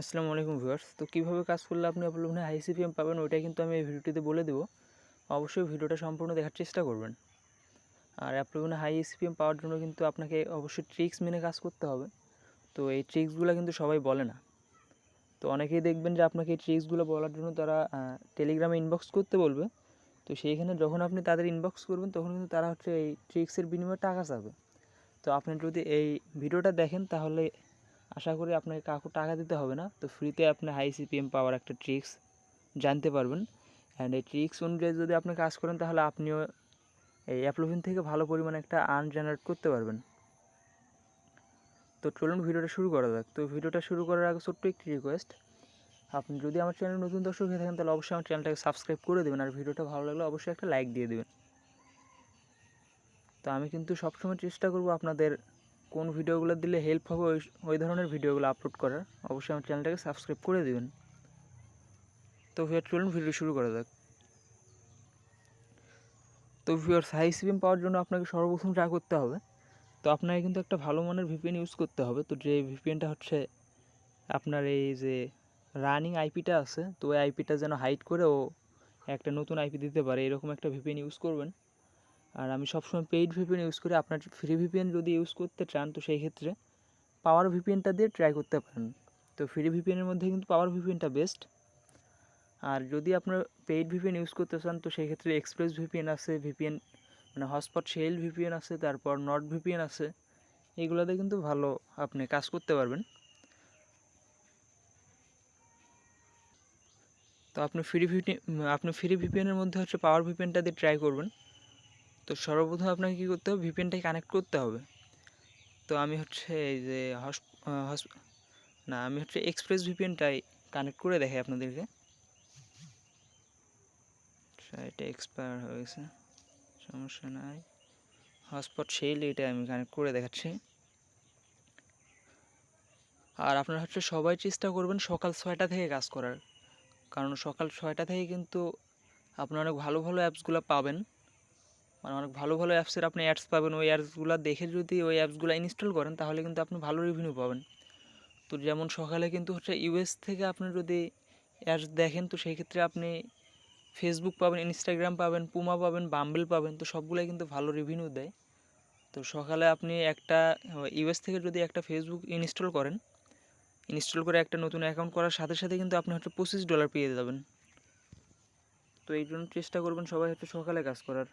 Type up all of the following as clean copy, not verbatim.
আসসালামু আলাইকুম ভিউয়ার্স। তো কীভাবে কাজ করলে আপনি আপনার ফোনে হাই সিপিএম পাবেন ওইটা কিন্তু আমি এই ভিডিওটিতে বলে দেবো। অবশ্যই ভিডিওটা সম্পূর্ণ দেখার চেষ্টা করবেন। আর আপনার ফোনে হাই সিপিএম পাওয়ার জন্য কিন্তু আপনাকে অবশ্যই ট্রিক্স মেনে কাজ করতে হবে। তো এই ট্রিক্সগুলো কিন্তু সবাই বলে না। তো অনেকেই দেখবেন যে আপনাকে এই ট্রিক্সগুলো বলার জন্য তারা টেলিগ্রামে ইনবক্স করতে বলবে। তো সেইখানে যখন আপনি তাদের ইনবক্স করবেন তখন কিন্তু তারা এই ট্রিক্সের বিনিময়ে টাকা চাবে। তো আপনি যদি এই ভিডিওটা দেখেন তাহলে আশা করি আপনাকে কাউকে টাকা দিতে হবে না। তো ফ্রিতে আপনি হাই সিপিএম পাওয়ার একটা ট্রিক্স জানতে পারবেন। অ্যান্ড এই ট্রিক্স অনুযায়ী যদি আপনি কাজ করেন তাহলে আপনিও এই অ্যাপ্লোভিন থেকে ভালো পরিমাণে একটা আর্ন জেনারেট করতে পারবেন। তো চলুন ভিডিওটা শুরু করা যাক। তো ভিডিওটা শুরু করার আগে ছোট্ট একটি রিকোয়েস্ট, আপনি যদি আমার চ্যানেলে নতুন দর্শক হয়ে থাকেন তাহলে অবশ্যই আমার চ্যানেলটাকে সাবস্ক্রাইব করে দেবেন, আর ভিডিওটা ভালো লাগলে অবশ্যই একটা লাইক দিয়ে দেবেন। তো আমি কিন্তু সবসময় চেষ্টা করব আপনাদের কোন ভিডিওগুলো দিলে হেল্প হবে ওই ধরনের ভিডিওগুলো আপলোড করার। অবশ্যই আমার চ্যানেলটাকে সাবস্ক্রাইব করে দেবেন। তো চলুন ভিডিও শুরু করা যাক। তো ভিউয়ার্স, হাই সিপিএম পাওয়ার জন্য আপনাকে সর্বপ্রথম যা করতে হবে, তো আপনাকে কিন্তু একটা ভালো মানের ভিপিএন ইউজ করতে হবে। তো যে ভিপিএনটা আপনার এই যে রানিং আইপিটা আছে, তো ওই আইপিটা যেন হাইড করে ও একটা নতুন আইপি দিতে পারে এরকম একটা ভিপিএন ইউজ করবেন। আর আমি সবসময় পেইড ভিপিএন ইউজ করি। আপনার ফ্রি ভিপিএন যদি ইউজ করতে চান তো সেই ক্ষেত্রে পাওয়ার ভিপিএনটা দিয়ে ট্রাই করতে পারেন। তো ফ্রি ভিপিএনের মধ্যে কিন্তু পাওয়ার ভিপিএনটা বেস্ট। আর যদি আপনার পেইড ভিপিএন ইউজ করতে চান তো সেই ক্ষেত্রে এক্সপ্রেস ভিপিএন আছে, ভিপিএন মানে হটস্পট শেল ভিপিএন আছে, তারপর নর্ড ভিপিএন আছে। এগুলোতে কিন্তু ভালো আপনি কাজ করতে পারবেন। তো আপনি ফ্রি ভিপিএনের মধ্যে পাওয়ার ভিপিএনটা দিয়ে ট্রাই করবেন। তো সর্বপ্রথম আপনাকে কী করতে হবে, ভিপিএনটাই কানেক্ট করতে হবে। তো আমি এই যে আমি এক্সপ্রেস ভিপিএনটাই কানেক্ট করে দেখাই আপনাদেরকে। এটা এক্সপায়ার হয়ে গেছে, সমস্যা নাই। হটস্পট শেল এটা আমি কানেক্ট করে দেখাচ্ছি। আর আপনারা সবাই চেষ্টা করবেন সকাল 6টা থেকে কাজ করার, কারণ সকাল 6টা থেকে কিন্তু আপনি অনেক ভালো ভালো অ্যাপসগুলো পাবেন। মানে অনেক ভালো ভালো অ্যাপসের আপনি অ্যাডস পাবেন। ওই অ্যাপসগুলো দেখে যদি ওই অ্যাপসগুলো ইনস্টল করেন তাহলে কিন্তু আপনি ভালো রেভিনিউ পাবেন। তো যেমন সকালে কিন্তু ইউএস থেকে আপনি যদি অ্যাডস দেখেন তো সেই ক্ষেত্রে আপনি ফেসবুক পাবেন, ইনস্টাগ্রাম পাবেন, পুমা পাবেন, বাম্বেল পাবেন। তো সবগুলোই কিন্তু ভালো রেভিনিউ দেয়। তো সকালে আপনি একটা ইউএস থেকে যদি একটা ফেসবুক ইনস্টল করে একটা নতুন অ্যাকাউন্ট করার সাথে সাথে কিন্তু আপনি $25 পেয়ে যাবেন। তো এই জন্য চেষ্টা করবেন সবাই সকালে কাজ করার।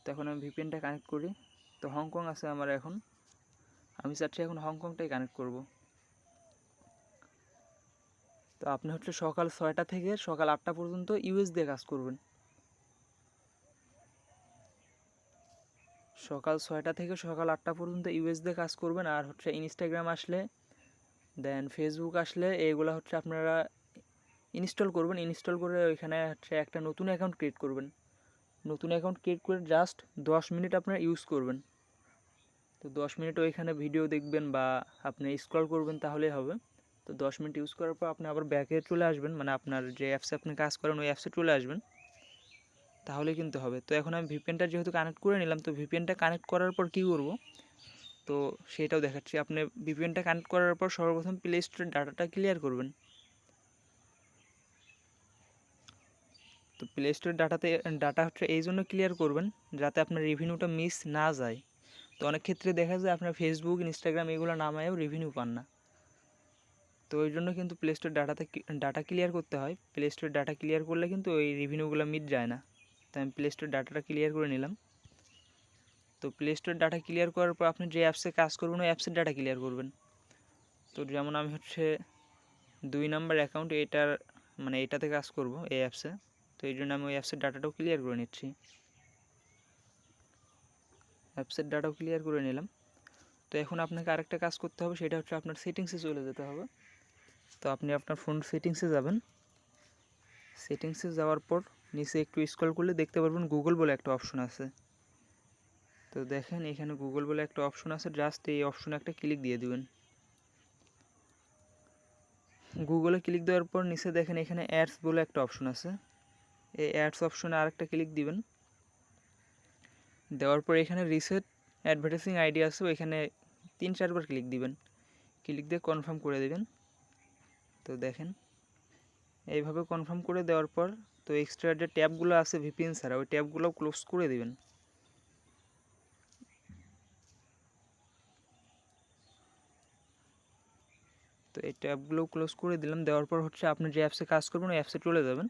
তো এখন আমি ভিপিএনটা কানেক্ট করি। তো হংকং আছে আমার এখন, আমি চাচ্ছি এখন হংকংটাই কানেক্ট করব। তো আপনি সকাল 6টা থেকে সকাল 8টা পর্যন্ত ইউএস দিয়ে কাজ করবেন। সকাল 6টা থেকে সকাল 8টা পর্যন্ত ইউএস দিয়ে কাজ করবেন। আর ইনস্টাগ্রাম আসলে দেন ফেসবুক আসলে এইগুলো আপনারা ইনস্টল করবেন। ইনস্টল করে ওইখানে একটা নতুন অ্যাকাউন্ট ক্রিয়েট করবেন। নতুন অ্যাকাউন্ট ক্রিয়েট করে জাস্ট 10 মিনিট আপনারা ইউজ করবেন। তো 10 মিনিট ওইখানে ভিডিও দেখবেন বা আপনি স্ক্রল করবেন তাহলেই হবে। তো 10 মিনিট ইউজ করার পর আপনি আবার ব্যাকে চলে আসবেন, মানে আপনার যে অ্যাপসে আপনি কাজ করেন ওই অ্যাপসে চলে আসবেন, তাহলে কিন্তু হবে। তো এখন আমি ভিপিএনটা যেহেতু কানেক্ট করে নিলাম, তো ভিপিএনটা কানেক্ট করার পর কী করব তো সেটাও দেখাচ্ছি। আপনি ভিপিএনটা কানেক্ট করার পর সর্বপ্রথম প্লে স্টোরের ডাটাটা ক্লিয়ার করবেন। তো প্লে স্টোরের ডাটা এই জন্য ক্লিয়ার করবেন যাতে আপনার রেভিনিউটা মিস না যায়। তো অনেক ক্ষেত্রে দেখা যায় আপনার ফেসবুক, ইনস্টাগ্রাম এগুলো নামায়ও রেভিনিউ পান না। তো ওই জন্য কিন্তু প্লে স্টোর ডাটা ক্লিয়ার করতে হয়। প্লে স্টোর ডাটা ক্লিয়ার করলে কিন্তু ওই রেভিনিউগুলো মিট যায় না। তো আমি প্লে স্টোর ডাটাটা ক্লিয়ার করে নিলাম। তো প্লে স্টোর ডাটা ক্লিয়ার করার পর আপনি যে অ্যাপসে কাজ করবেন ওই অ্যাপসের ডাটা ক্লিয়ার করবেন। তো যেমন আমি 2 নাম্বার অ্যাকাউন্ট এটাতে কাজ করব এই অ্যাপসে। তো এই জন্য আমি ওই অ্যাপসের ডাটাটাও ক্লিয়ার করে নিচ্ছি। অ্যাপসের ডাটাও ক্লিয়ার করে নিলাম। তো এখন আপনাকে আরেকটা কাজ করতে হবে, সেটা আপনার সেটিংসে চলে যেতে হবে। তো আপনি আপনার ফোন সেটিংসে যাবেন। সেটিংসে যাওয়ার পর নিচে একটু স্ক্রল করলে দেখতে পারবেন গুগল বলে একটা অপশন আছে। তো দেখেন এখানে গুগল বলে একটা অপশন আছে, জাস্ট এই অপশনে একটা ক্লিক দিয়ে দিবেন। গুগলে ক্লিক দেওয়ার পর নিচে দেখেন এখানে অ্যাডস বলে একটা অপশন আছে। এই অ্যাডস অপশনে আরেকটা ক্লিক দিবেন। দেওয়ার পর এখানে রিসেট অ্যাডভার্টাইজিং আইডি আছে, ওইখানে 3-4 বার ক্লিক দিবেন। ক্লিক দিয়ে কনফার্ম করে দেবেন। তো দেখেন এইভাবে কনফার্ম করে দেওয়ার পর তো এক্সট্রা যে ট্যাবগুলো আছে ভিপিএন ছাড়া ওই ট্যাবগুলো ক্লোজ করে দিবেন। তো এই ট্যাবগুলো ক্লোজ করে দিলাম, দেওয়ার পর হচ্ছে আপনি যে অ্যাপসে কাজ করবেন ওই অ্যাপসে চলে যাবেন।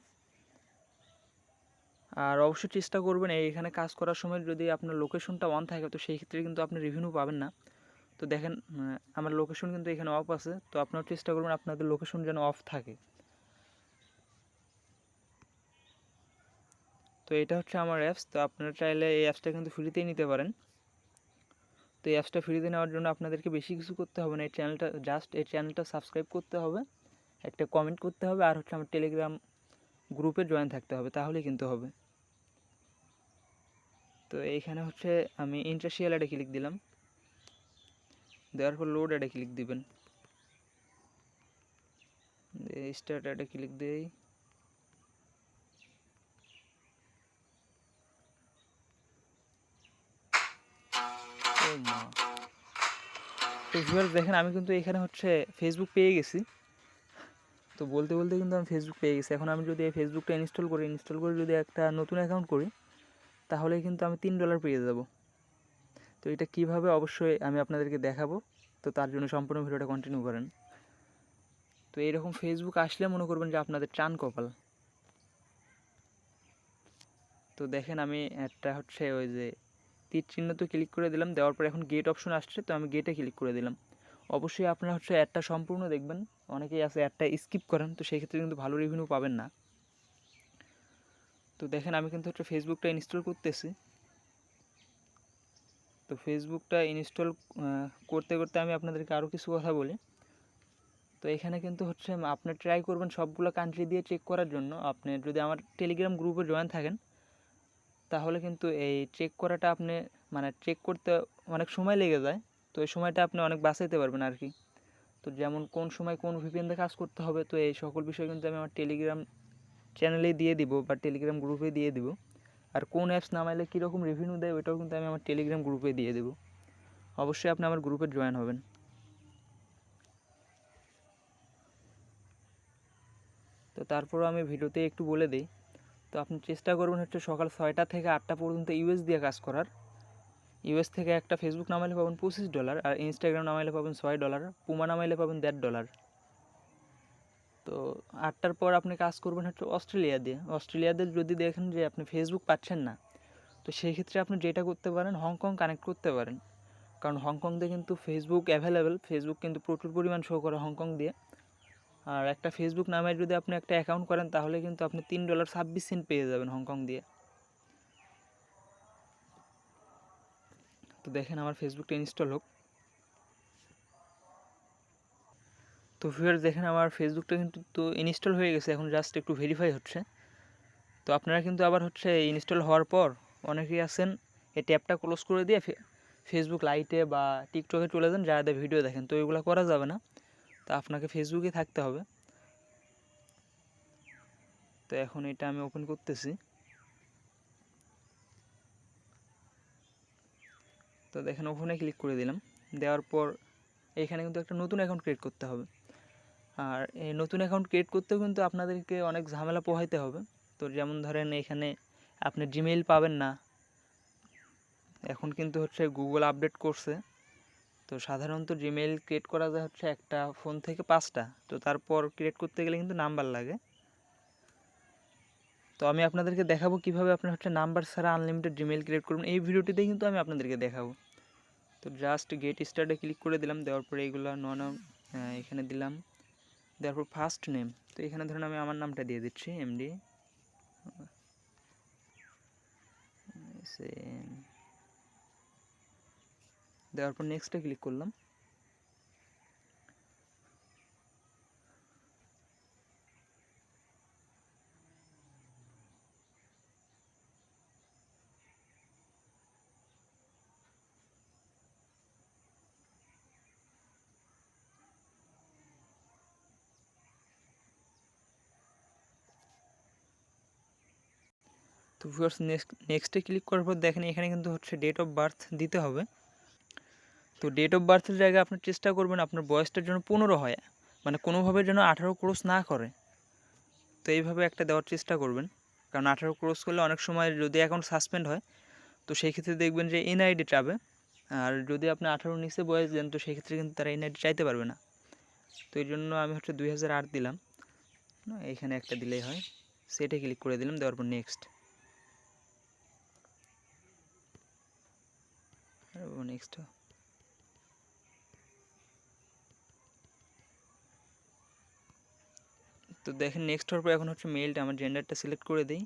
আর অবশ্যই চেষ্টা করবেন এইখানে কাজ করার সময় যদি আপনার লোকেশনটা অন থাকে তো সেই ক্ষেত্রে কিন্তু আপনি রেভিনিউ পাবেন না। তো দেখেন আমার লোকেশন কিন্তু এখানে অফ আছে, তো আপনারা চেষ্টা করবেন আপনাদের লোকেশন যেন অফ থাকে। তো এটা হচ্ছে আমার অ্যাপস, তো আপনারা চাইলে এই অ্যাপসটা কিন্তু ফ্রিতেই নিতে পারেন। তো এই অ্যাপসটা ফ্রিতে নেওয়ার জন্য আপনাদেরকে বেশি কিছু করতে হবে না, এই চ্যানেলটা সাবস্ক্রাইব করতে হবে, একটা কমেন্ট করতে হবে, আর হচ্ছে আমার টেলিগ্রাম গ্রুপে জয়েন থাকতে হবে, তাহলেই কিন্তু হবে। তো এইখানে হচ্ছে আমি ইন্টারশিয়াল অ্যাডে ক্লিক দিলাম, দেওয়ার পর লোড অ্যাডে ক্লিক দিবেন, স্টার্ট অ্যাডে ক্লিক দিই। তো ভিউয়ার্স দেখেন আমি কিন্তু এখানে হচ্ছে ফেসবুক পেয়ে গেছি। তো বলতে বলতে কিন্তু আমি ফেসবুক পেয়ে গেছি। এখন আমি যদি এই ফেসবুকটা ইনস্টল করে যদি একটা নতুন অ্যাকাউন্ট করি তাহলে কিন্তু আমি $3 পেয়ে যাব। তো এটা কিভাবে অবশ্যই আমি আপনাদেরকে দেখাবো, তো তার জন্য সম্পূর্ণ ভিডিওটা কন্টিনিউ করেন। তো এইরকম ফেসবুক আসলে মনে করবেন যে আপনাদের চান কপাল। তো দেখেন আমি একটা হচ্ছে ওই যে তীর চিহ্ন তো ক্লিক করে দিলাম, দেওয়ার পর এখন গেট অপশন আসছে, তো আমি গেটে ক্লিক করে দিলাম। অবশ্যই আপনারা হচ্ছে অ্যাডটা সম্পূর্ণ দেখবেন, অনেকেই আছে অ্যাডটা স্কিপ করেন, তো সেই ক্ষেত্রে কিন্তু ভালো রেভিনিউ পাবেন না। তো দেখেন আমি কিন্তু হচ্ছে ফেসবুকটা ইনস্টল করতেছি। তো ফেসবুকটা ইনস্টল করতে করতে আমি আপনাদেরকে আরও কিছু কথা বলি। তো এখানে কিন্তু হচ্ছে আপনি ট্রাই করবেন সবগুলো কান্ট্রি দিয়ে চেক করার জন্য। আপনি যদি আমার টেলিগ্রাম গ্রুপে জয়েন থাকেন তাহলে কিন্তু এই চেক করাটা আপনি চেক করতে অনেক সময় লেগে যায়, তো এই সময়টা আপনি অনেক বাঁচাইতে পারবেন আর কি। তো যেমন কোন সময় কোন ভিপিএন দিয়ে কাজ করতে হবে, তো এই সকল বিষয় কিন্তু আমি আমার টেলিগ্রাম চ্যানেলে দিয়ে দিব বা টেলিগ্রাম গ্রুপে দিয়ে দিব। আর কোন অ্যাপস নামাইলে কীরকম রেভিনিউ দেয় ওইটাও কিন্তু আমি আমার টেলিগ্রাম গ্রুপে দিয়ে দেবো। অবশ্যই আপনি আমার গ্রুপে জয়েন হবেন। তো তারপরও আমি ভিডিওতে একটু বলে দিই। তো আপনি চেষ্টা করবেন হচ্ছে সকাল 6টা থেকে 8টা পর্যন্ত ইউএস দিয়ে কাজ করার। ইউএস থেকে একটা ফেসবুক নামাইলে পাবেন $25, আর ইনস্টাগ্রাম নামাইলে পাবেন $6, পুমা নামাইলে পাবেন $1.5। তো 8টার পর আপনি কাজ করবেন হচ্ছে অস্ট্রেলিয়াতে যদি দেখেন যে আপনি ফেসবুক পাচ্ছেন না, তো সেই ক্ষেত্রে আপনি যেটা করতে পারেন হংকং কানেক্ট করতে পারেন, কারণ হংকং দিয়ে কিন্তু ফেসবুক অ্যাভেলেবেল, ফেসবুক কিন্তু প্রচুর পরিমাণ শো করে হংকং দিয়ে। আর একটা ফেসবুক নামে যদি আপনি একটা অ্যাকাউন্ট করেন তাহলে কিন্তু আপনি $3.26 পেয়ে যাবেন হংকং দিয়ে। তো দেখেন আমার ফেসবুকটা ইনস্টল হোক। তো ভিউয়ার্স দেখেন আমার ফেসবুকটা কিন্তু তো ইনস্টল হয়ে গেছে, এখন জাস্ট একটু ভেরিফাই হচ্ছে। তো আপনারা কিন্তু আবার হচ্ছে ইনস্টল হওয়ার পর অনেকেই আছেন এই ট্যাবটা ক্লোজ করে দিয়ে ফেসবুক লাইটে বা টিকটকে চলে যান, যারা ভিডিও দেখেন, তো এগুলো করা যাবে না। তো আপনাকে ফেসবুকে থাকতে হবে। তো এখন এটা আমি ওপেন করতেছি। তো দেখেন ওপেনে ক্লিক করে দিলাম, দেওয়ার পর এখানে কিন্তু একটা নতুন অ্যাকাউন্ট ক্রিয়েট করতে হবে। আর এই নতুন অ্যাকাউন্ট ক্রিয়েট করতেও কিন্তু আপনাদেরকে অনেক ঝামেলা পোহাইতে হবে। তো যেমন ধরেন এখানে আপনি জিমেইল পাবেন না, এখন কিন্তু হচ্ছে গুগল আপডেট করছে। তো সাধারণত জিমেইল ক্রিয়েট করা যায় হচ্ছে একটা ফোন থেকে 5টা, তো তারপর ক্রিয়েট করতে গেলে কিন্তু নাম্বার লাগে। তো আমি আপনাদেরকে দেখাবো কিভাবে আপনার হচ্ছে নাম্বার ছাড়া আনলিমিটেড জিমেইল ক্রিয়েট করবেন, এই ভিডিওটিতেই কিন্তু আমি আপনাদেরকে দেখাবো। তো জাস্ট গেট স্টার্টে ক্লিক করে দিলাম, দেওয়ার পরে এইগুলো এখানে দিলাম, দেওয়ার পর ফার্স্ট নেম, তো এখানে ধরুন আমি আমার নামটা দিয়ে দিচ্ছি এমডি দেওয়ার পর নেক্সটে ক্লিক করলাম। তো ভিউয়ার্স নেক্সটে ক্লিক করার পর দেখেন এখানে কিন্তু হচ্ছে ডেট অফ বার্থ দিতে হবে। তো ডেট অফ বার্থের জায়গায় আপনার চেষ্টা করবেন আপনার বয়সটার জন্য 15 হয়, মানে কোনোভাবে যেন 18 ক্রস না করে। তো এইভাবে একটা দেওয়ার চেষ্টা করবেন, কারণ 18 ক্রস করলে অনেক সময় যদি অ্যাকাউন্ট সাসপেন্ড হয় তো সেই ক্ষেত্রে দেখবেন যে এনআইডি চাবে, আর যদি আপনি 18 নিচে বয়স দেন তো সেই ক্ষেত্রে কিন্তু তারা এনআইডি চাইতে পারবে না। তো এই জন্য আমি 2008 দিলাম, এইখানে একটা দিলেই হয়। সেটে ক্লিক করে দিলাম, দেওয়ার পর নেক্সট, নেক্সট। তো দেখেন নেক্সট হওয়ার পর এখন মেলটা আমার জেন্ডারটা সিলেক্ট করে দিই,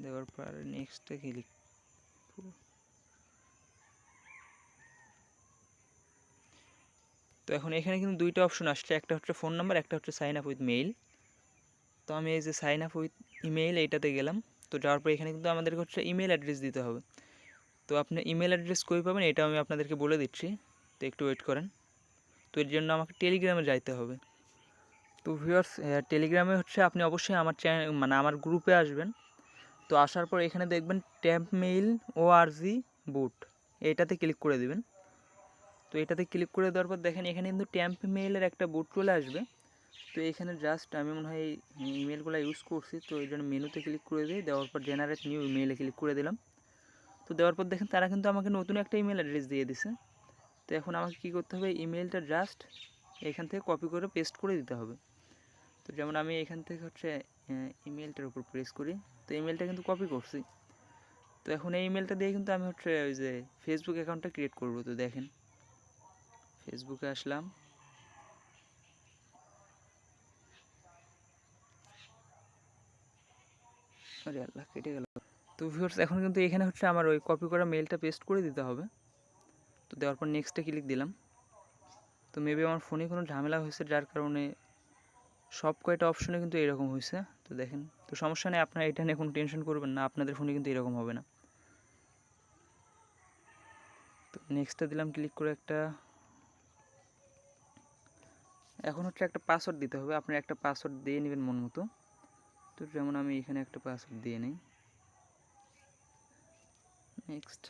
দেওয়ার পর নেক্সটে ক্লিক। তো এখন এখানে কিন্তু দুইটা অপশন আসছে, একটা ফোন নাম্বার, একটা সাইন আপ উইথ মেইল। তো আমি এই যে সাইন আপ উইথ ইমেইল এইটাতে গেলাম। তো যাওয়ার পর এখানে কিন্তু আমাদেরকে ইমেল অ্যাড্রেস দিতে হবে। তো আপনি ইমেল অ্যাড্রেস কই পাবেন এটা আমি আপনাদেরকে বলে দিচ্ছি, তো একটু ওয়েট করেন। তো এর জন্য আমাকে টেলিগ্রামে যাইতে হবে। তো ভিউয়ার্স, টেলিগ্রামে আপনি অবশ্যই আমার চ্যানেল মানে আমার গ্রুপে আসবেন। তো আসার পর এখানে দেখবেন ট্যাম্প মেইল ORG বুট, এইটাতে ক্লিক করে দিবেন। তো এটাতে ক্লিক করে দেওয়ার পর দেখেন এখানে কিন্তু ট্যাম্প মেইলের একটা বুট চলে আসবে। তো এখানে জাস্ট আমি মনে হয় এই ইমেলগুলো ইউজ করছি, তো এই জন্য মেনুতে ক্লিক করে দিই, দেওয়ার পর জেনারেট নিউ ইমেইলে ক্লিক করে দিলাম। তো দেওয়ার পর দেখেন তারা কিন্তু আমাকে নতুন একটা ইমেল অ্যাড্রেস দিয়ে দিছে। তো এখন আমাকে কী করতে হবে, ইমেলটা জাস্ট এখান থেকে কপি করে পেস্ট করে দিতে হবে। তো যেমন আমি এখান থেকে ইমেলটার উপর প্রেস করি, তো ইমেলটা কিন্তু কপি করছি। তো এখন এই ইমেলটা দিয়ে কিন্তু আমি ওই যে ফেসবুক অ্যাকাউন্টটা ক্রিয়েট করব। তো দেখেন ফেসবুকে আসলাম, আরে আল্লাহ কেটে গেল। তো ভিউয়ার্স এখন কিন্তু এখানে আমার ওই কপি করা মেলটা পেস্ট করে দিতে হবে। তো দেওয়ার পর নেক্সটে ক্লিক দিলাম। তো মেবি আমার ফোনে কোনো ঝামেলা হয়েছে, যার কারণে সব কয়টা অপশনে কিন্তু এরকম হয়েছে। তো দেখেন, তো সমস্যা নেই, আপনারা এটা নিয়ে কোনো টেনশন করবেন না, আপনাদের ফোনে কিন্তু এরকম হবে না। তো নেক্সটে দিলাম ক্লিক করে একটা, এখন একটা পাসওয়ার্ড দিতে হবে। আপনারা একটা পাসওয়ার্ড দিয়ে নেবেন মন মতো। তো যেমন আমি এখানে একটা পাসওয়ার্ড দিয়ে নিই, নেক্সট।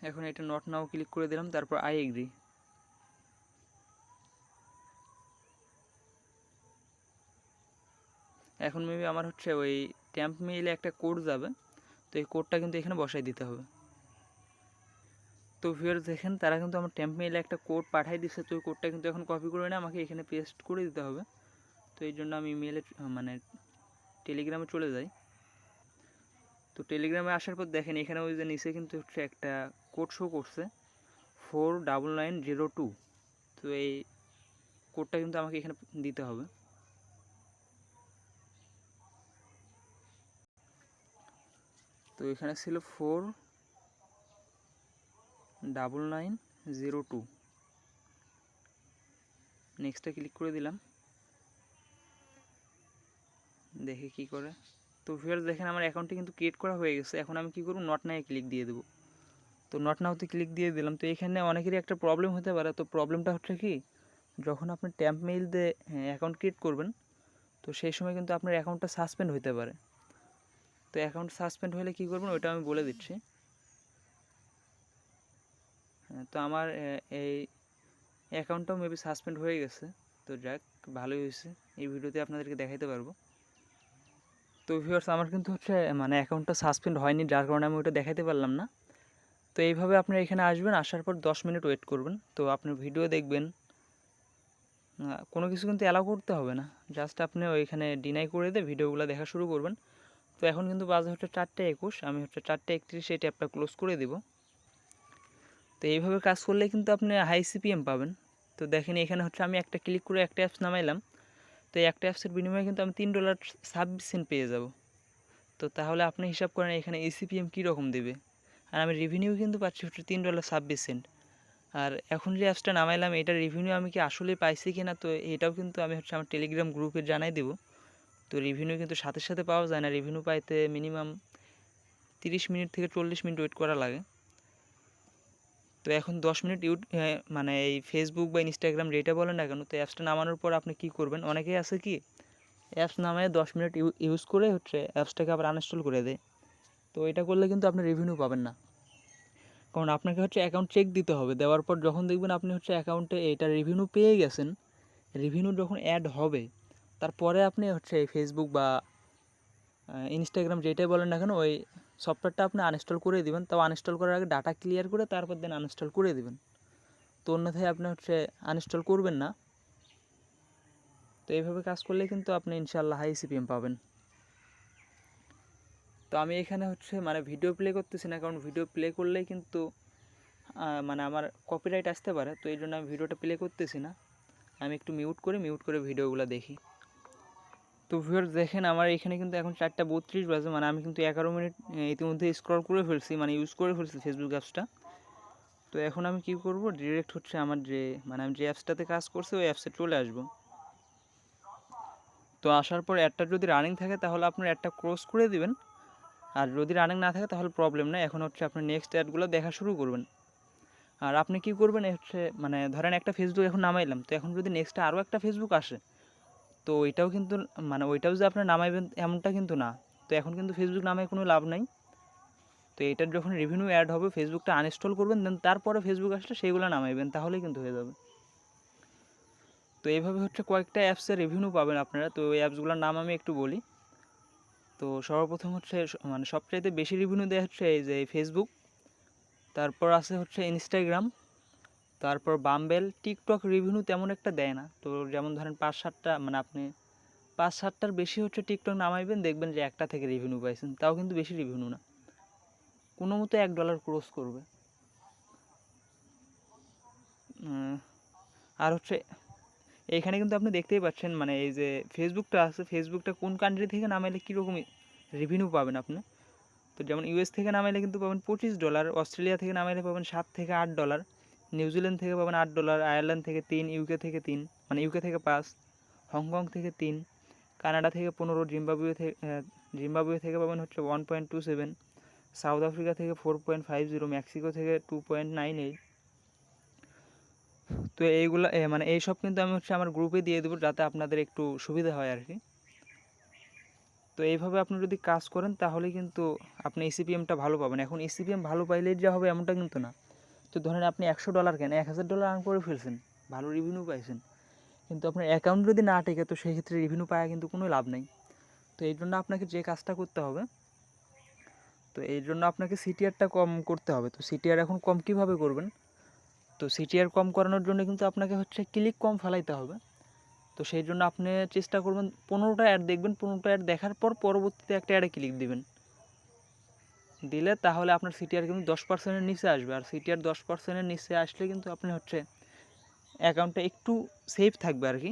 এখন এটা নট নাও ক্লিক করে দিলাম, তারপর আই এগ্রি। এখন মেবি আমার ওই ট্যাম্প মেইলে একটা কোড যাবে, তো এই কোডটা কিন্তু এখানে বসাই দিতে হবে। তো ভিউয়ার্স দেখেন তারা কিন্তু আমার ট্যাম্প মেইলে একটা কোড পাঠিয়ে দিচ্ছে, তো ওই কোডটা কিন্তু এখন কপি করে না আমাকে এখানে পেস্ট করে দিতে হবে। তো এই জন্য আমি ইমেলে মানে টেলিগ্রামে চলে যাই। তো টেলিগ্রামে আসার পর দেখেন এখানে ওই যে নিচে কিন্তু একটা কোড শো করছে 49902। তো এই কোডটা কিন্তু আমাকে এখানে দিতে হবে। তো এখানে ছিল 49902, নেক্সটে ক্লিক করে দিলাম, দেখে কি করে। তো ভিউয়ার্স দেখেন আমার অ্যাকাউন্টটি কিন্তু ক্রিয়েট করা হয়ে গেছে। এখন আমি কি করব, নট নাও ক্লিক দিয়ে দেবো। তো নট নাওতে ক্লিক দিয়ে দিলাম। তো এখানে অনেকেরই একটা প্রবলেম হতে পারে। তো প্রবলেমটা কি, যখন আপনি ট্যাম্প মেইল দিয়ে অ্যাকাউন্ট ক্রিয়েট করবেন তো সেই সময় কিন্তু আপনার অ্যাকাউন্টটা সাসপেন্ড হতে পারে। তো অ্যাকাউন্ট সাসপেন্ড হলে কী করবেন ওইটা আমি বলে দিচ্ছি। তো আমার এই অ্যাকাউন্টটাও মেবি সাসপেন্ড হয়ে গেছে। তো যাক, ভালোই হয়েছে, এই ভিডিওতে আপনাদেরকে দেখাইতে পারবো। তো ভিউয়ার্স আমার কিন্তু মানে অ্যাকাউন্টটা সাসপেন্ড হয়নি, যার কারণে আমি ওটা দেখাইতে পারলাম না। তো এইভাবে আপনারা এখানে আসবেন, আসার পর 10 মিনিট ওয়েট করবেন। তো আপনার ভিডিও দেখবেন, কোনো কিছু কিন্তু অ্যালাউ করতে হবে না, জাস্ট আপনি ওইখানে ডিনাই করে দিয়ে ভিডিওগুলো দেখা শুরু করবেন। তো এখন কিন্তু বাজে 4:21, আমি 4:31 এই ট্যাবটা ক্লোজ করে দেব। তো এইভাবে কাজ করলে কিন্তু আপনি হাই সিপিএম পাবেন। তো দেখেন এখানে আমি একটা ক্লিক করে একটা অ্যাপস নামাইলাম। তো এই একটা অ্যাপসের বিনিময়ে কিন্তু আমি $3.26 পেয়ে যাব। তো তাহলে আপনি হিসাব করেন এখানে এসিপিএম কীরকম দেবে। আর আমি রেভিনিউ কিন্তু পাচ্ছি $3.26। আর এখন যে অ্যাপসটা নামাইলাম এটার রিভিনিউ আমি কি আসলে পাইছি কি না, তো এটাও কিন্তু আমি আমার টেলিগ্রাম গ্রুপে জানাই দেবো। তো রিভিনিউ কিন্তু সাথে সাথে পাওয়া যায় না, রিভিনিউ পাইতে মিনিমাম 30 মিনিট থেকে 40 মিনিট ওয়েট করা লাগে। তো এখন 10 মিনিট মানে এই ফেসবুক বা ইনস্টাগ্রাম যেটা বলেন না কেন, তো অ্যাপসটা নামানোর পর আপনি কী করবেন, অনেকেই আছে কি অ্যাপস নামায় 10 মিনিট ইউজ করে অ্যাপসটাকে আবার আনইনস্টল করে দেয়। তো এটা করলে কিন্তু আপনি রিভিনিউ পাবেন না। কারণ আপনাকে হচ্ছে অ্যাকাউন্ট চেক দিতে হবে, দেওয়ার পর যখন দেখবেন আপনি হচ্ছে অ্যাকাউন্টে এটা রেভিনিউ পেয়ে গেছেন, রেভিনিউ যখন অ্যাড হবে তারপরে আপনি হচ্ছে ফেসবুক বা ইনস্টাগ্রাম যেটাই বলেন না কেন ওই সফটওয়্যারটা আপনি আনইনস্টল করে দিবেন। তাও আনইনস্টল করার আগে ডাটা ক্লিয়ার করে তারপর দেন আনইনস্টল করে দিবেন। তো অন্যথায় আপনি হচ্ছে আনইনস্টল করবেন না। তো এইভাবে কাজ করলে কিন্তু আপনি ইনশাআল্লাহ হাই সিপিএম পাবেন। তো আমি এখানে হচ্ছে মানে ভিডিও প্লে করতেছি না, কারণ ভিডিও প্লে করলেই কিন্তু মানে আমার কপিরাইট আসতে পারে। তো এই জন্য আমি ভিডিওটা প্লে করতেছি না, আমি একটু মিউট করে ভিডিওগুলো দেখি। তো ভিউয়ার্স দেখেন আমার এখানে কিন্তু এখন 4:32 বাজে, মানে আমি কিন্তু 11 মিনিট ইতিমধ্যে স্ক্রল করে ফেলছি, মানে ইউজ করে ফেলছি ফেসবুক অ্যাপসটা। তো এখন আমি কি করব, ডিরেক্ট হচ্ছে আমার যে মানে আমি যে অ্যাপসটাতে কাজ করছি ওই অ্যাপসে চলে আসব। তো আসার পর অ্যাডটা যদি রানিং থাকে তাহলে আপনার অ্যাডটা ক্লোজ করে দিবেন, আর যদি রানিং না থাকে তাহলে প্রবলেম নেই। এখন হচ্ছে আপনি নেক্সট অ্যাডগুলো দেখা শুরু করবেন। আর আপনি কি করবেন হচ্ছে মানে ধরেন একটা ফেসবুক এখন নামাইলাম, তো এখন যদি নেক্সটে আরও একটা ফেসবুক আসে, তো ওইটাও কিন্তু মানে ওইটাও যে আপনার নামাইবেন এমনটা কিন্তু না। তো এখন কিন্তু ফেসবুক নামায় কোনো লাভ নাই। তো এটার যখন রেভিনিউ অ্যাড হবে ফেসবুকটা আনইনস্টল করবেন, দেন তারপরে ফেসবুক আসলে সেইগুলো নামাইবেন, তাহলেই কিন্তু হয়ে যাবে। তো এইভাবে হচ্ছে কয়েকটা অ্যাপসের রেভিনিউ পাবেন আপনারা। তো এই অ্যাপসগুলোর নাম আমি একটু বলি। তো সর্বপ্রথম হচ্ছে মানে সবচাইতে বেশি রেভিনিউ দেয় হচ্ছে এই যে ফেসবুক, তারপর আছে হচ্ছে ইনস্টাগ্রাম, তারপর বাম্বেল। টিকটক রেভিনিউ তেমন একটা দেয় না। তো যেমন ধরেন 5-7টা মানে আপনি 5-7টার বেশি হচ্ছে টিকটক নামাইবেন, দেখবেন যে একটা থেকে রেভিনিউ পাইছেন, তাও কিন্তু বেশি রেভিনিউ না, কোনো মতো $1 ক্রস করবে। আর হচ্ছে এইখানে কিন্তু আপনি দেখতেই পাচ্ছেন মানে এই যে ফেসবুকটা আছে, ফেসবুকটা কোন কান্ট্রি থেকে নামাইলে কীরকম রেভিনিউ পাবেন আপনি। তো যেমন ইউএস থেকে নামাইলে কিন্তু পাবেন $25, অস্ট্রেলিয়া থেকে নামাইলে পাবেন $7 থেকে $8, নিউজিল্যান্ড থেকে পাবেন $8, আয়ারল্যান্ড থেকে 3, ইউকে থেকে 3 মানে ইউকে থেকে 5, হংকং থেকে 3, কানাডা থেকে 15, জিম্বাবুয়ে থেকে পাবেন হচ্ছে 1.27, সাউথ আফ্রিকা থেকে 4.50, মেক্সিকো থেকে 2.98। তো এইগুলো মানে এইসব কিন্তু আমি হচ্ছে আমার গ্রুপে দিয়ে দেবো, যাতে আপনাদের একটু সুবিধা হয় আর কি। তো এইভাবে আপনি যদি কাজ করেন তাহলে কিন্তু আপনি ইসিপিএমটা ভালো পাবেন। এখন ইসিপিএম ভালো পাইলেই যা হবে এমনটা কিন্তু না। তো ধরেন আপনি $100 কেন $1000 আর্ন করে ফেলছেন, ভালো রেভিনিউ পাইছেন, কিন্তু আপনার অ্যাকাউন্ট যদি না টেকে তো সেই ক্ষেত্রে রেভিনিউ পাওয়া কিন্তু কোনো লাভ নেই। তো এই জন্য আপনাকে যে কাজটা করতে হবে, তো এই জন্য আপনাকে সিটিআরটা কম করতে হবে। তো সিটিআর এখন কম কীভাবে করবেন, তো সিটিআর কম করানোর জন্য কিন্তু আপনাকে হচ্ছে ক্লিক কম ফেলাইতে হবে। তো সেই জন্য আপনি চেষ্টা করবেন 15টা অ্যাড দেখবেন, 15টা অ্যাড দেখার পর পরবর্তীতে একটা অ্যাডে ক্লিক দিবেন, দিলে তাহলে আপনার সিটিআর কিন্তু 10%-এর নিচে আসবে। আর সিটিআর 10%-এর নিচে আসলে কিন্তু আপনি হচ্ছে অ্যাকাউন্টটা একটু সেফ থাকবে আর কি।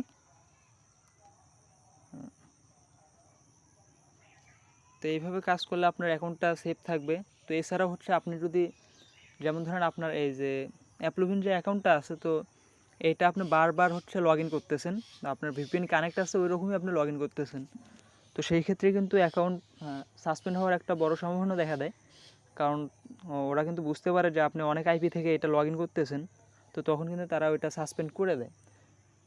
তো এইভাবে কাজ করলে আপনার অ্যাকাউন্টটা সেফ থাকবে। তো এছাড়াও হচ্ছে আপনি যদি যেমন ধরেন আপনার এই যে অ্যাপ্লুভিন যে অ্যাকাউন্টটা আছে, তো এইটা আপনি বারবার হচ্ছে লগ ইন করতেছেন, আপনার ভিপিএন কানেক্ট আছে ওই রকমই আপনি লগ ইন করতেছেন, তো সেই ক্ষেত্রে কিন্তু অ্যাকাউন্ট সাসপেন্ড হওয়ার একটা বড় সম্ভাবনা দেখা দেয়। কারণ ওরা কিন্তু বুঝতে পারে যে আপনি অনেক আইপি থেকে এটা লগ ইন করতেছেন, তো তখন কিন্তু তারা ওইটা সাসপেন্ড করে দেয়।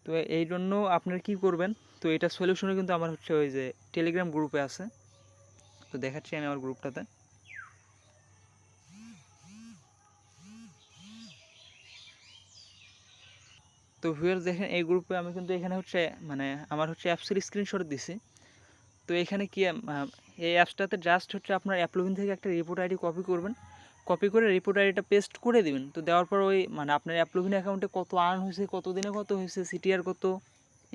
তো এই জন্য আপনারা কী করবেন, তো এটার সলিউশনে কিন্তু আমার হচ্ছে ওই যে টেলিগ্রাম গ্রুপে আছে, তো দেখাচ্ছি আমি আমার গ্রুপটাতে। তো ভিউয়ার্স দেখেন এই গ্রুপে আমি কিন্তু এখানে হচ্ছে মানে আমার হচ্ছে অ্যাপসের স্ক্রিনশট দিছি। তো এখানে কি এই অ্যাপসটাতে জাস্ট হচ্ছে আপনার অ্যাপ্লুভিন থেকে একটা রিপোর্ট আইডি কপি করবেন, কপি করে রিপোর্ট আইডিটা পেস্ট করে দিবেন। তো দেওয়ার পর ওই মানে আপনার অ্যাপ্লুভিন অ্যাকাউন্টে কত আর্ন হয়েছে, কত দিনে কত হয়েছে, সিটিআর কত,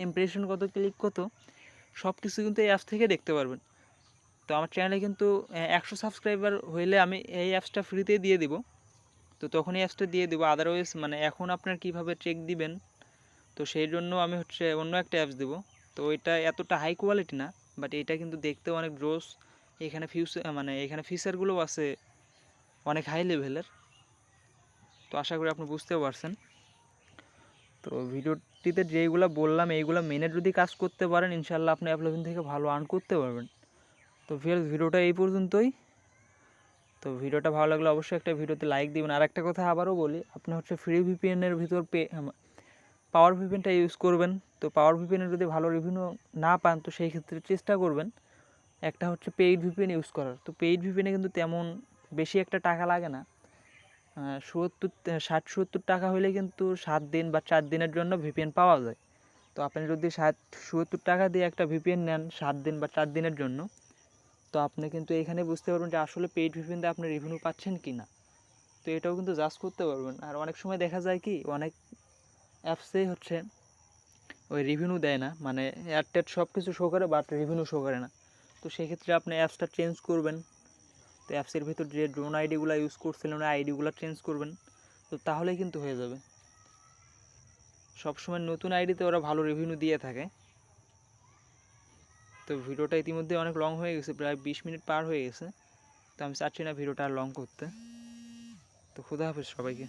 ইমপ্রেশন কত, ক্লিক কত, সব কিছু কিন্তু এই অ্যাপস থেকে দেখতে পারবেন। তো আমার চ্যানেলে কিন্তু 100 সাবস্ক্রাইবার হইলে আমি এই অ্যাপসটা ফ্রিতে দিয়ে দিব। তো তখন এই অ্যাপসটা দিয়ে দেবো। আদারওয়াইজ মানে এখন আপনার কীভাবে চেক দিবেন, তো সেই জন্য আমি হচ্ছে অন্য একটা অ্যাপস দেবো। তো ওইটা এতটা হাই কোয়ালিটি না, বাট এটা কিন্তু দেখতে অনেক জোস। এখানে মানে এখানে ফিচারগুলোও আছে অনেক হাই লেভেলের। তো আশা করি আপনি বুঝতেও পারছেন। তো ভিডিওটিতে যেইগুলো বললাম এইগুলো মেনে যদি কাজ করতে পারেন ইনশাল্লাহ আপনি অ্যাপ্লুভিন থেকে ভালো আর্ন করতে পারবেন। তো ভিডিওটা এই পর্যন্তই। তো ভিডিওটা ভালো লাগলে অবশ্যই একটা ভিডিওতে লাইক দিবেন। আর একটা কথা আবারও বলি, আপনি হচ্ছে ফ্রি ভিপিএনের ভিতর পাওয়ার ভিপিএনটা ইউজ করবেন। তো পাওয়ার ভিপিএনের যদি ভালো রিভিউ না পান তো সেই ক্ষেত্রে চেষ্টা করবেন একটা হচ্ছে পেইড ভিপিএন ইউজ করার। তো পেইড ভিপিএনে কিন্তু তেমন বেশি একটা টাকা লাগে না, টাকা হলে কিন্তু 7 দিন বা 4 দিনের জন্য ভিপিএন পাওয়া যায়। তো আপনি যদি 70 টাকা দিয়ে একটা ভিপিএন নেন 7 দিন বা 4 দিনের জন্য, তো আপনি কিন্তু এখানে বুঝতে পারবেন যে আসলে পেইড ভিপিএন দিয়ে আপনি রেভিনিউ পাচ্ছেন কি না। তো এটাও কিন্তু জাজ করতে পারবেন। আর অনেক সময় দেখা যায় কি, অনেক অ্যাপসেই হচ্ছে ওই রেভিনিউ দেয় না, মানে অ্যাড সব কিছু শো করে বাট রেভিনিউ শো করে না। তো সেক্ষেত্রে আপনি অ্যাপসটা চেঞ্জ করবেন। তো অ্যাপসের ভিতর যে ড্রোন আইডিগুলো ইউজ করছিলেন ওই আইডিগুলো চেঞ্জ করবেন, তো তাহলেই কিন্তু হয়ে যাবে। সবসময় নতুন আইডিতে ওরা ভালো রেভিনিউ দিয়ে থাকে। তো ভিডিওটা ইতিমধ্যে অনেক লং হয়ে গেছে, প্রায় 20 মিনিট পার হয়ে গেছে। তো আমি চাচ্ছি না ভিডিওটা আর লং করতে। তো খুদা হাফেজ সবাইকে।